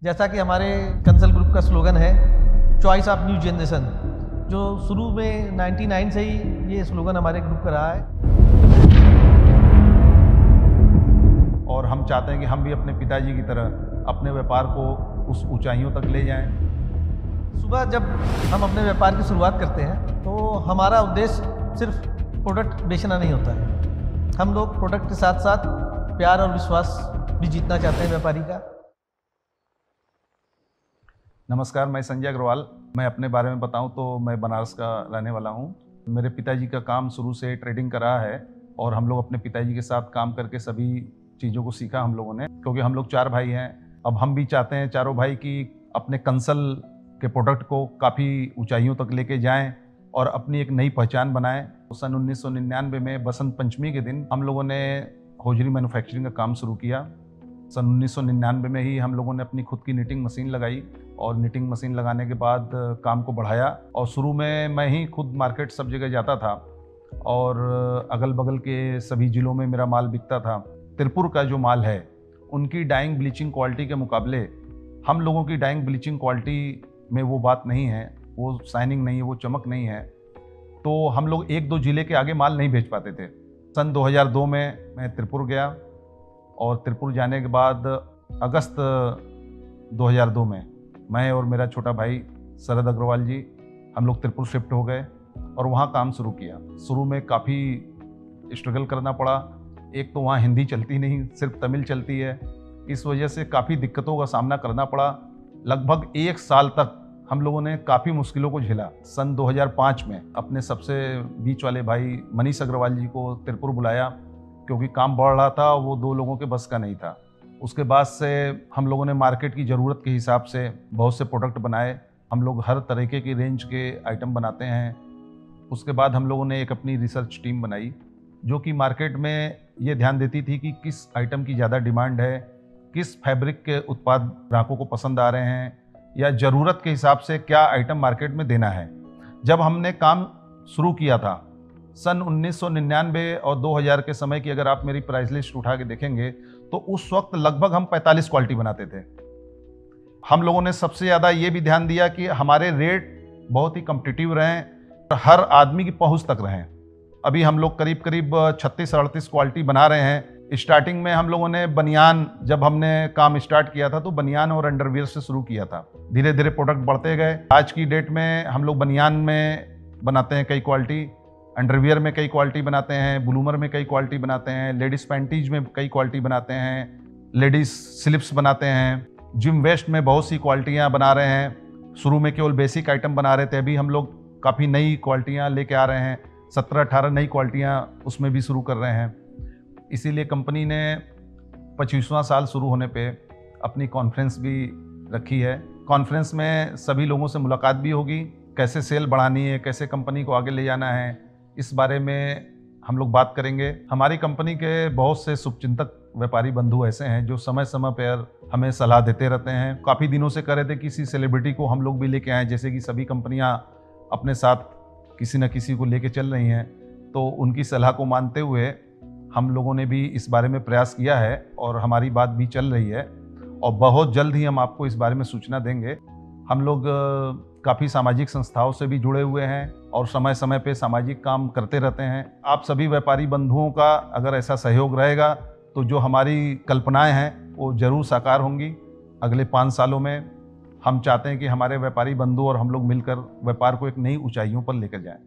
जैसा कि हमारे कंसल ग्रुप का स्लोगन है चॉइस ऑफ न्यू जनरेशन, जो शुरू में 99 से ही ये स्लोगन हमारे ग्रुप का रहा है। और हम चाहते हैं कि हम भी अपने पिताजी की तरह अपने व्यापार को उस ऊंचाइयों तक ले जाएं। सुबह जब हम अपने व्यापार की शुरुआत करते हैं तो हमारा उद्देश्य सिर्फ प्रोडक्ट बेचना नहीं होता है। हम लोग प्रोडक्ट के साथ साथ प्यार और विश्वास भी जीतना चाहते हैं व्यापारी का। नमस्कार, मैं संजय अग्रवाल। मैं अपने बारे में बताऊं तो मैं बनारस का रहने वाला हूं। मेरे पिताजी का काम शुरू से ट्रेडिंग का रहा है और हम लोग अपने पिताजी के साथ काम करके सभी चीज़ों को सीखा हम लोगों ने, क्योंकि हम लोग 4 भाई हैं। अब हम भी चाहते हैं चारों भाई की अपने कंसल के प्रोडक्ट को काफ़ी ऊंचाइयों तक लेके जाएं और अपनी एक नई पहचान बनाएं। सन 1999 में बसंत पंचमी के दिन हम लोगों ने होजरी मैन्युफैक्चरिंग का काम शुरू किया। सन 1999 में ही हम लोगों ने अपनी खुद की निटिंग मशीन लगाई और निटिंग मशीन लगाने के बाद काम को बढ़ाया। और शुरू में मैं ही खुद मार्केट सब जगह जाता था और अगल बगल के सभी ज़िलों में मेरा माल बिकता था। तिरपुर का जो माल है उनकी डाइंग ब्लीचिंग क्वालिटी के मुकाबले हम लोगों की डाइंग ब्लीचिंग क्वालिटी में वो बात नहीं है, वो शाइनिंग नहीं है, वो चमक नहीं है, तो हम लोग 1-2 ज़िले के आगे माल नहीं बेच पाते थे। सन 2002 में मैं तिरपुर गया और तिरपुर जाने के बाद अगस्त 2002 में मैं और मेरा छोटा भाई शरद अग्रवाल जी हम लोग तिरपुर शिफ्ट हो गए और वहाँ काम शुरू किया। शुरू में काफ़ी स्ट्रगल करना पड़ा। एक तो वहाँ हिंदी चलती नहीं, सिर्फ तमिल चलती है। इस वजह से काफ़ी दिक्कतों का सामना करना पड़ा। लगभग 1 साल तक हम लोगों ने काफ़ी मुश्किलों को झेला। सन 2005 में अपने सबसे बीच वाले भाई मनीष अग्रवाल जी को तिरपुर बुलाया, क्योंकि काम बढ़ रहा था, वो 2 लोगों के बस का नहीं था। उसके बाद से हम लोगों ने मार्केट की ज़रूरत के हिसाब से बहुत से प्रोडक्ट बनाए। हम लोग हर तरीके की रेंज के आइटम बनाते हैं। उसके बाद हम लोगों ने एक अपनी रिसर्च टीम बनाई जो कि मार्केट में ये ध्यान देती थी कि किस आइटम की ज़्यादा डिमांड है, किस फैब्रिक के उत्पाद ग्राहकों को पसंद आ रहे हैं, या ज़रूरत के हिसाब से क्या आइटम मार्केट में देना है। जब हमने काम शुरू किया था सन 1999 और 2000 के समय की अगर आप मेरी प्राइस लिस्ट उठा के देखेंगे तो उस वक्त लगभग हम 45 क्वालिटी बनाते थे। हम लोगों ने सबसे ज़्यादा ये भी ध्यान दिया कि हमारे रेट बहुत ही कम्पिटिटिव रहें और हर आदमी की पहुंच तक रहें। अभी हम लोग करीब 36-38 क्वालिटी बना रहे हैं। स्टार्टिंग में हम लोगों ने बनियान, जब हमने काम स्टार्ट किया था तो बनियान और अंडरवियर से शुरू किया था। धीरे धीरे प्रोडक्ट बढ़ते गए। आज की डेट में हम लोग बनियान में बनाते हैं कई क्वालिटी, अंडरवियर में कई क्वालिटी बनाते हैं, ब्लूमर में कई क्वालिटी बनाते हैं, लेडीज़ पैंटीज में कई क्वालिटी बनाते हैं, लेडीज़ स्लिप्स बनाते हैं, जिम वेस्ट में बहुत सी क्वालिटियाँ बना रहे हैं। शुरू में केवल बेसिक आइटम बना रहे थे, अभी हम लोग काफ़ी नई क्वालिटियाँ लेके आ रहे हैं। 17-18 नई क्वालिटियाँ उसमें भी शुरू कर रहे हैं। इसीलिए कंपनी ने 25वां साल शुरू होने पे अपनी कॉन्फ्रेंस भी रखी है। कॉन्फ्रेंस में सभी लोगों से मुलाकात भी होगी, कैसे सेल बढ़ानी है, कैसे कंपनी को आगे ले जाना है, इस बारे में हम लोग बात करेंगे। हमारी कंपनी के बहुत से शुभचिंतक व्यापारी बंधु ऐसे हैं जो समय समय पर हमें सलाह देते रहते हैं। काफ़ी दिनों से कर रहे थे किसी सेलिब्रिटी को हम लोग भी लेके आएँ, जैसे कि सभी कंपनियां अपने साथ किसी न किसी को लेके चल रही हैं। तो उनकी सलाह को मानते हुए हम लोगों ने भी इस बारे में प्रयास किया है और हमारी बात भी चल रही है और बहुत जल्द ही हम आपको इस बारे में सूचना देंगे। हम लोग काफ़ी सामाजिक संस्थाओं से भी जुड़े हुए हैं और समय समय पे सामाजिक काम करते रहते हैं। आप सभी व्यापारी बंधुओं का अगर ऐसा सहयोग रहेगा तो जो हमारी कल्पनाएं हैं वो ज़रूर साकार होंगी। अगले 5 सालों में हम चाहते हैं कि हमारे व्यापारी बंधु और हम लोग मिलकर व्यापार को एक नई ऊंचाइयों पर लेकर जाएं।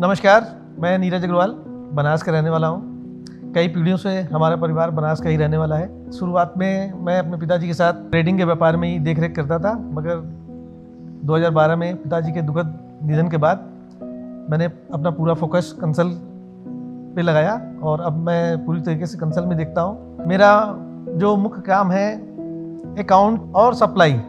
नमस्कार, मैं नीरज अग्रवाल बनारस का रहने वाला हूँ। कई पीढ़ियों से हमारा परिवार बनारस का ही रहने वाला है। शुरुआत में मैं अपने पिताजी के साथ ट्रेडिंग के व्यापार में ही देख रेख करता था, मगर 2012 में पिताजी के दुखद निधन के बाद मैंने अपना पूरा फोकस कंसल पे लगाया और अब मैं पूरी तरीके से कंसल में देखता हूँ। मेरा जो मुख्य काम है अकाउंट और सप्लाई।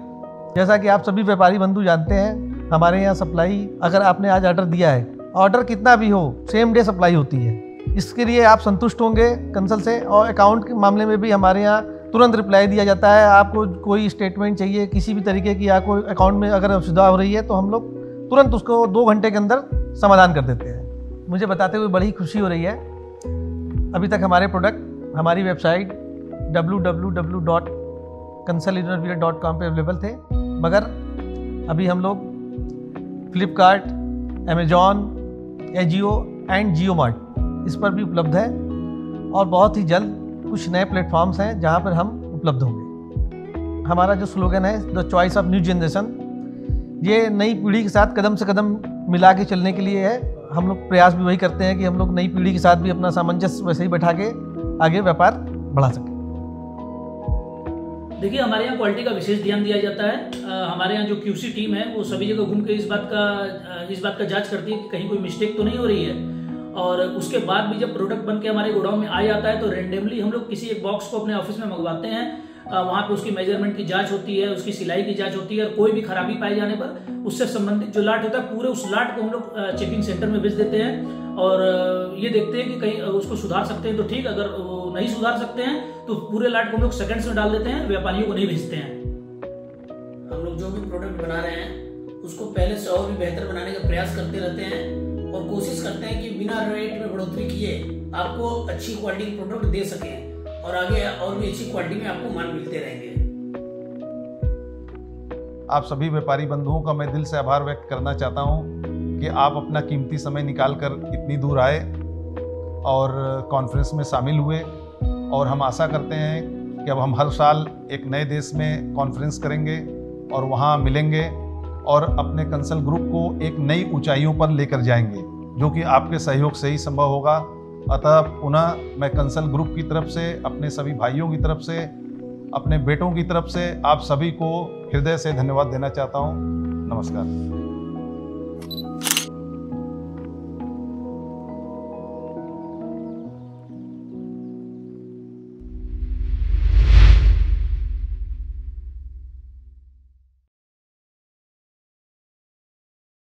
जैसा कि आप सभी व्यापारी बंधु जानते हैं, हमारे यहाँ सप्लाई अगर आपने आज ऑर्डर दिया है, ऑर्डर कितना भी हो, सेम डे सप्लाई होती है। इसके लिए आप संतुष्ट होंगे कंसल से। और अकाउंट के मामले में भी हमारे यहाँ तुरंत रिप्लाई दिया जाता है। आपको कोई स्टेटमेंट चाहिए किसी भी तरीके की, आपको अकाउंट में अगर असुविधा हो रही है तो हम लोग तुरंत उसको 2 घंटे के अंदर समाधान कर देते हैं। मुझे बताते हुए बड़ी खुशी हो रही है। अभी तक हमारे प्रोडक्ट हमारी वेबसाइट www.consulinnovator.com पे अवेलेबल थे, मगर अभी हम लोग Flipkart, Amazon, AJIO and Jio mart इस पर भी उपलब्ध है और बहुत ही जल्द कुछ नए प्लेटफॉर्म्स हैं जहां पर हम उपलब्ध होंगे। हमारा जो स्लोगन है the choice of new generation, ये नई पीढ़ी के साथ कदम से कदम मिला के चलने के लिए है। हम लोग प्रयास भी वही करते हैं कि हम लोग नई पीढ़ी के साथ भी अपना सामंजस्य वैसे ही बैठा के आगे व्यापार बढ़ा सकें। देखिए, हमारे यहाँ क्वालिटी का विशेष ध्यान दिया जाता है। हमारे यहाँ जो क्यूसी टीम है वो सभी जगह घूम के इस बात का जांच करती है कि कहीं कोई मिस्टेक तो नहीं हो रही है। और उसके बाद भी जब प्रोडक्ट बन के हमारे गोडाउन में आ जाता है तो रेंडमली हम लोग किसी एक बॉक्स को अपने ऑफिस में मंगवाते हैं। वहाँ पे उसकी मेजरमेंट की जांच होती है, उसकी सिलाई की जांच होती है और कोई भी खराबी पाए जाने पर उससे संबंधित जो लाट होता है पूरे उस लाट को हम लोग चेकिंग सेंटर में भेज देते हैं और ये देखते हैं कि कहीं उसको सुधार सकते हैं तो ठीक, अगर वो नहीं सुधार सकते हैं तो पूरे लाट को हम लोग सेकंड्स में डाल देते हैं, व्यापारियों को नहीं भेजते हैं। हम लोग जो भी प्रोडक्ट बना रहे हैं उसको पहले से और भी बेहतर बनाने का प्रयास करते रहते हैं और कोशिश करते हैं कि बिना रेट में बढ़ोतरी किए आपको अच्छी क्वालिटी के प्रोडक्ट दे सकें और आगे और भी अच्छी क्वालिटी में आपको माल मिलते रहेंगे। आप सभी व्यापारी बंधुओं का मैं दिल से आभार व्यक्त करना चाहता हूं कि आप अपना कीमती समय निकालकर इतनी दूर आए और कॉन्फ्रेंस में शामिल हुए। और हम आशा करते हैं कि अब हम हर साल एक नए देश में कॉन्फ्रेंस करेंगे और वहां मिलेंगे और अपने कंसल ग्रुप को एक नई ऊंचाइयों पर लेकर जाएंगे, जो कि आपके सहयोग से ही संभव होगा। अतः पुनः मैं कंसल ग्रुप की तरफ से, अपने सभी भाइयों की तरफ से, अपने बेटों की तरफ से आप सभी को हृदय से धन्यवाद देना चाहता हूँ। नमस्कार।